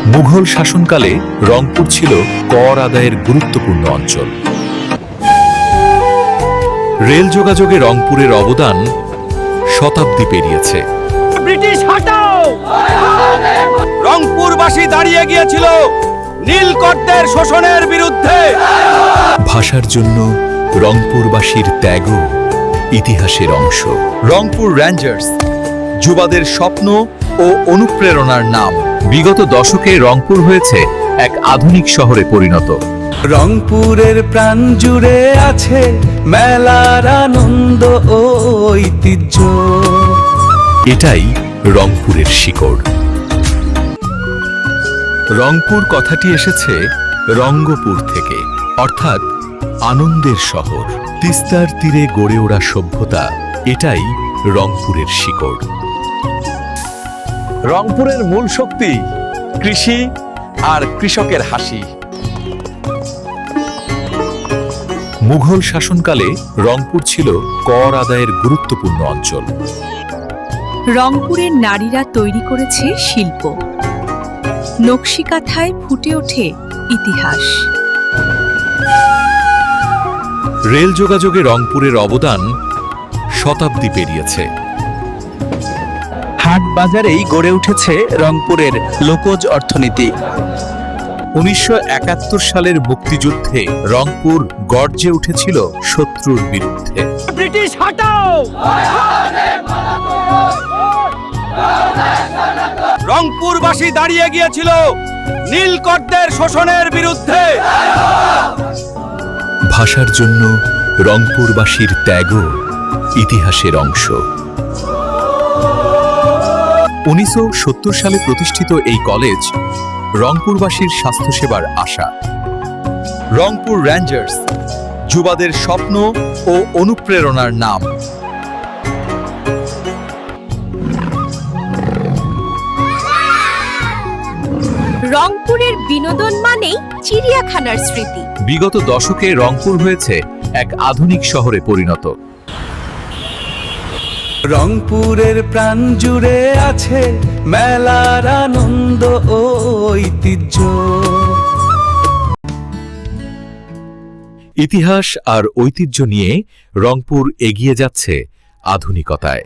মুঘল শাসনকালে রংপুর ছিল কর আদায়ের গুরুত্বপূর্ণ অঞ্চল। রেল যোগাযোগে রংপুরের অবদান শতাব্দী পেরিয়েছে। ব্রিটিশ হটাও! রংপুরবাসী দাঁড়িয়ে গিয়েছিল নীলকরদের শোষণের বিরুদ্ধে। ভাষার জন্য রংপুরবাসীর ত্যাগও ইতিহাসের অংশ। রংপুর রেঞ্জার্স যুবাদের স্বপ্ন ও অনুপ্রেরণার নাম। বিগত দশকে রংপুর হয়েছে এক আধুনিক শহরে পরিণত। রংপুরের প্রাণ জুড়ে আছে মেলার আনন্দ ও ঐতিহ্য। এটাই রংপুরের শিকড়। রংপুর কথাটি এসেছে রঙ্গপুর থেকে, অর্থাৎ আনন্দের শহর। তিস্তার তীরে গড়ে ওঠা সভ্যতা, এটাই রংপুরের শিকড়। রংপুরের মূল শক্তি কৃষি আর কৃষকের হাসি। মুঘল শাসনকালে রংপুর ছিল কর আদায়ের গুরুত্বপূর্ণ অঞ্চল। রংপুরের নারীরা তৈরি করেছে শিল্প, নকশিকাঁথায় ফুটে ওঠে ইতিহাস। রেল যোগাযোগে রংপুরের অবদান শতাব্দী পেরিয়েছে। হাট বাজারেই গড়ে উঠেছে রংপুরের লোকজ অর্থনীতি। 1971 সালের মুক্তিযুদ্ধে রংপুর গর্জে উঠেছিল শত্রুর বিরুদ্ধে। ব্রিটিশ হটাও! রংপুরবাসী দাঁড়িয়ে গিয়েছিল নীলকরদের শোষণের বিরুদ্ধে। ভাষার জন্য রংপুরবাসীর ত্যাগও ইতিহাসের অংশ। 1970 সালে প্রতিষ্ঠিত এই কলেজ রংপুরবাসীর স্বাস্থ্যসেবার আশা। রংপুর রেঞ্জার্স যুবাদের স্বপ্ন ও অনুপ্রেরণার নাম। রংপুরের বিনোদন মানেই চিড়িয়াখানার স্মৃতি। বিগত দশকে রংপুর হয়েছে এক আধুনিক শহরে পরিণত। রংপুরের প্রাণ জুড়ে আছে মেলার আনন্দ ও ঐতিহ্য। ইতিহাস আর ঐতিহ্য নিয়ে রংপুর এগিয়ে যাচ্ছে আধুনিকতায়।